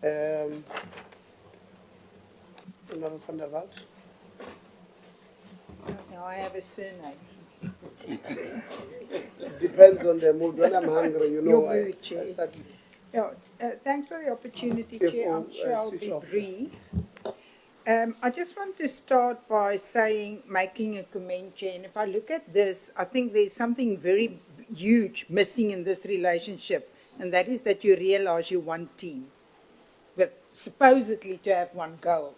Desiree Van Der Walt. Now I have a surname. Depends on the mood. When I'm hungry, you know, Your mood, I Chair. start. Yeah, thanks for the opportunity, If Chair. I'm we'll, sure I'll switch be off. brief. I just want to start by saying, making a comment, Chair, and if I look at this, I think there's something very huge missing in this relationship, and that is that you realize you're one team, with supposedly to have one goal,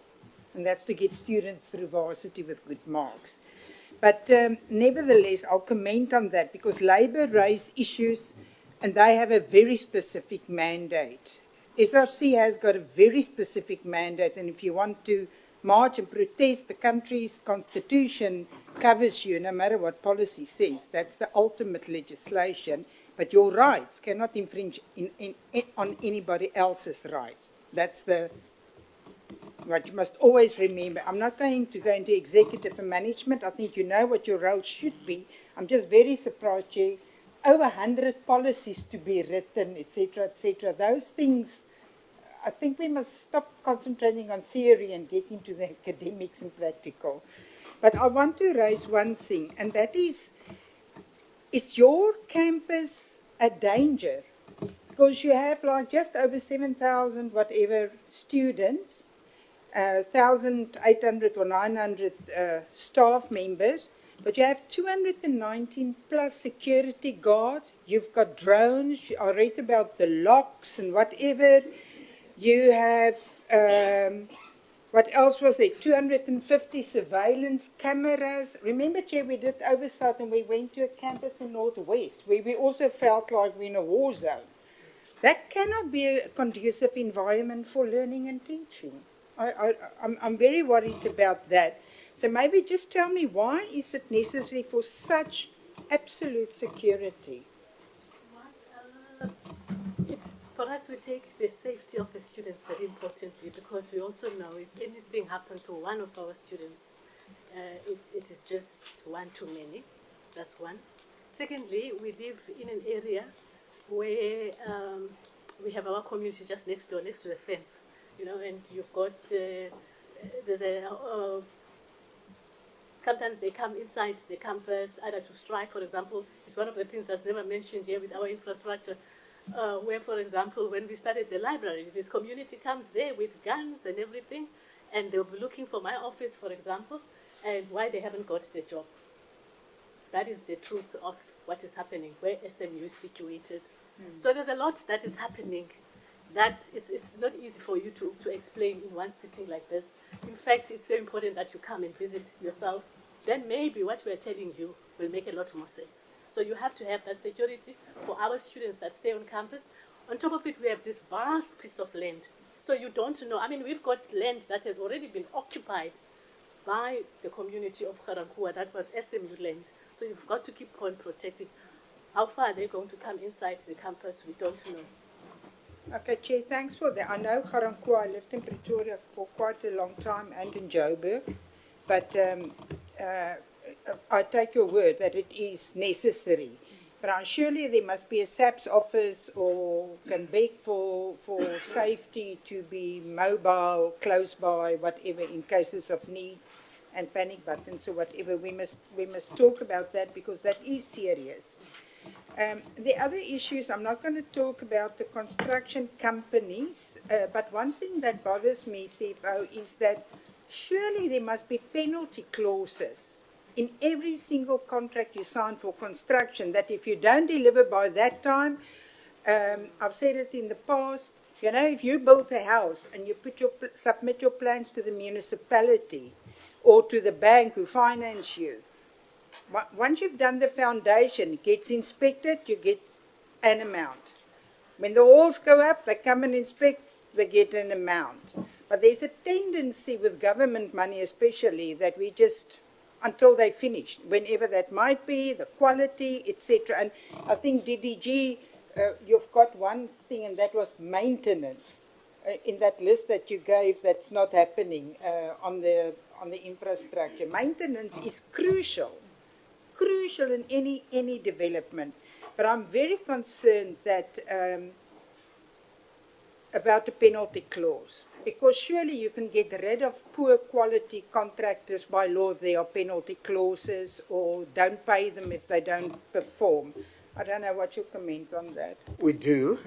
and that's to get students through varsity with good marks. But nevertheless, I'll comment on that because Labour raised issues and they have a very specific mandate. SRC has got a very specific mandate, and if you want to march and protest, the country's constitution covers you no matter what policy says. That's the ultimate legislation, but your rights cannot infringe on anybody else's rights. That's what you must always remember. I'm not going to go into executive and management. I think you know what your role should be. I'm just very surprised, Chair. Over 100 policies to be written, etc., etc. Those things, I think we must stop concentrating on theory and get into the academics and practical. But I want to raise one thing, and that is your campus a danger? Because you have like just over 7,000 whatever students, 1,800 or 900 staff members, but you have 219 plus security guards. You've got drones. I read about the locks and whatever. You have, what else was there? 250 surveillance cameras. Remember, Chair, we did oversight and we went to a campus in Northwest where we also felt like we're in a war zone. That cannot be a conducive environment for learning and teaching. I'm very worried about that. So maybe just tell me, why is it necessary for such absolute security? For us, we take the safety of the students very importantly because we also know if anything happened to one of our students, it is just one too many. That's one. Secondly, we live in an area where we have our community just next door, next to the fence, and you've got, sometimes they come inside the campus either to strike, for example. It's one of the things that's never mentioned here with our infrastructure, where, for example, when we started the library, this community comes there with guns and everything, and they'll be looking for my office, for example, and why they haven't got the job. That is the truth of what is happening, where SMU is situated. So there's a lot that is happening that it's not easy for you to explain in one sitting like this. In fact, it's so important that you come and visit yourself. Then maybe what we're telling you will make a lot more sense. So you have to have that security for our students that stay on campus. On top of it, we have this vast piece of land. So you don't know. I mean, we've got land that has already been occupied by the community of Garankuwa. That was SMU land. So you've got to keep on protecting. How far are they going to come inside the campus? We don't know. Okay, Chair, thanks for that. I know Garankuwa, I lived in Pretoria for quite a long time and in Joburg, but I take your word that it is necessary. But surely there must be a SAPS office or can beg for safety to be mobile, close by, whatever, in cases of need, and panic buttons or whatever. We must talk about that because that is serious. The other issues, I'm not going to talk about the construction companies, but one thing that bothers me, CFO, is that surely there must be penalty clauses in every single contract you sign for construction, that if you don't deliver by that time, I've said it in the past, if you build a house and you submit your plans to the municipality or to the bank who finance you, once you've done the foundation, it gets inspected, you get an amount. When the walls go up, they come and inspect, they get an amount. But there's a tendency with government money especially that we just, until they finish, whenever that might be, the quality, etc. And I think DDG, you've got one thing, and that was maintenance. In that list that you gave, that's not happening on the infrastructure. Maintenance is crucial in any development. But I'm very concerned that about the penalty clause. Because surely you can get rid of poor quality contractors by law if there are penalty clauses, or don't pay them if they don't perform. I don't know what your comment on that. We do.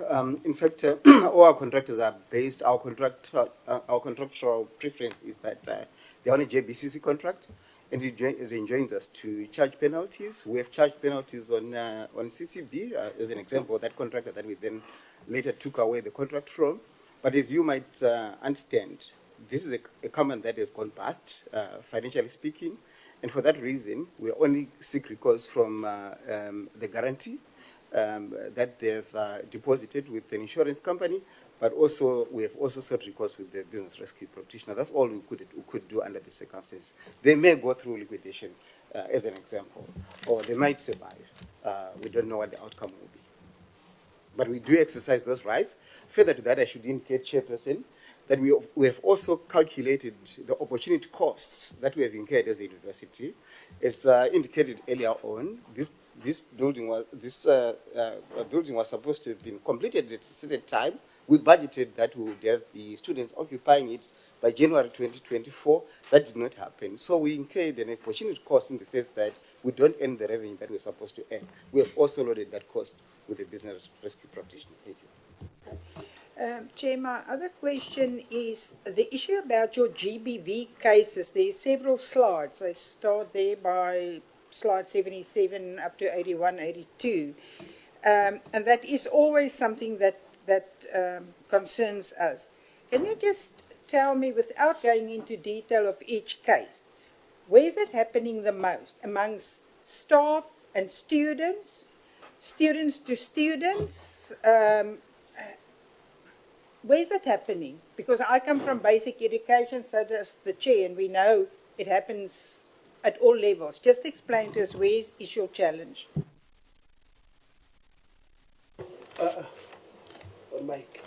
In fact, all our contractors are based, our contractual preference is that they're on a JBCC contract, and it enjoins us to charge penalties. We have charged penalties on CCB, as an example, that contractor that we then later took away the contract from. But as you might understand, this is a comment that has gone past, financially speaking. And for that reason, we only seek recourse from the guarantee that they've deposited with an insurance company, but also we have also sought recourse with the business rescue practitioner. That's all we could do under the circumstances. They may go through liquidation, as an example, or they might survive. We don't know what the outcome will be. But we do exercise those rights. Further to that, I should indicate, Chairperson, that we have also calculated the opportunity costs that we have incurred as a university. As indicated earlier on, this building was supposed to have been completed at a certain time. We budgeted that we would have the students occupying it by January 2024. That did not happen. So we incurred an opportunity cost in the sense that we don't earn the revenue that we're supposed to earn. We have also loaded that cost with the business rescue practitioner. Thank you. Chair, my other question is the issue about your GBV cases. There are several slides. I start there by slide 77 up to 81, 82. And that is always something that concerns us. Can you just tell me, without going into detail of each case, where is it happening the most? Amongst staff and students? Students to students? Where is it happening? Because I come from basic education, so does the chair, and we know it happens at all levels. Just explain to us, where is your challenge? Mike.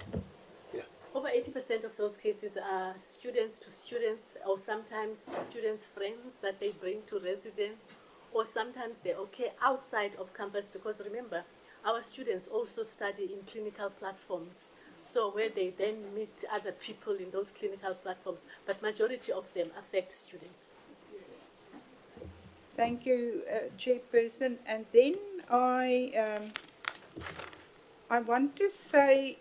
Yeah. Over 80% of those cases are students to students, or sometimes students' friends that they bring to residents, or sometimes they're okay outside of campus, because remember, our students also study in clinical platforms. So where they then meet other people in those clinical platforms, but majority of them affect students. Thank you, Chairperson. And then I want to say,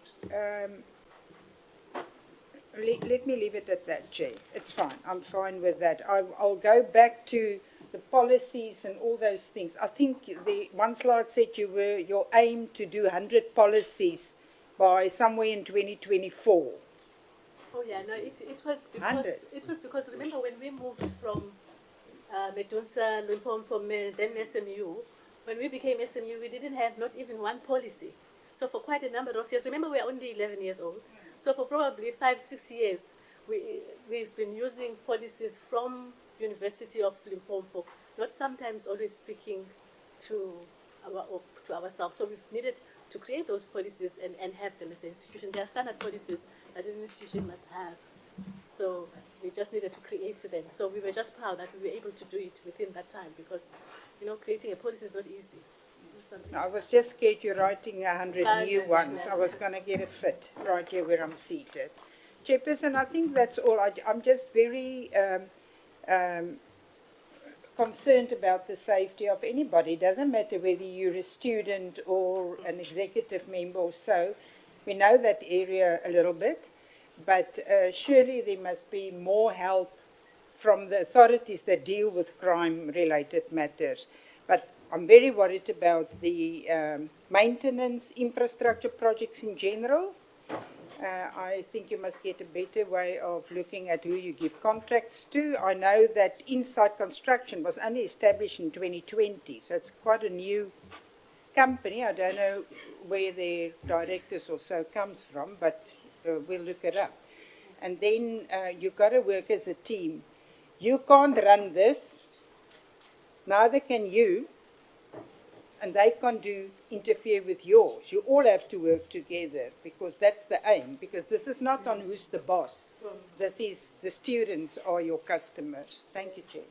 let me leave it at that, Chair. It's fine. I'm fine with that. I'll go back to the policies and all those things. I think the one slide said your aim to do 100 policies by somewhere in 2024. Oh yeah, no, it was because remember when we moved from Medunsa, Limpopo, then SMU, when we became SMU, we didn't have not even one policy. So for quite a number of years, remember we're only 11 years old, so for probably 5-6 years, we've been using policies from University of Limpopo, not sometimes always speaking to ourselves. So we've needed to create those policies and have them as an institution. There are standard policies that an institution must have. So we just needed to create them. So we were just proud that we were able to do it within that time, because, creating a policy is not easy. I was just scared you're writing 100 new ones. I was going to get a fit right here where I'm seated. Chairperson, I think that's all. I'm just very concerned about the safety of anybody. It doesn't matter whether you're a student or an executive member or so. We know that area a little bit, but surely there must be more help from the authorities that deal with crime-related matters. But I'm very worried about the maintenance infrastructure projects in general. I think you must get a better way of looking at who you give contracts to. I know that Inside Construction was only established in 2020, so it's quite a new company. I don't know where their directors or so comes from, but we'll look it up. And then you've got to work as a team. You can't run this, neither can you, and they can't interfere with yours. You all have to work together, because that's the aim. Because this is not on who's the boss. This is the students are your customers. Thank you, Chair.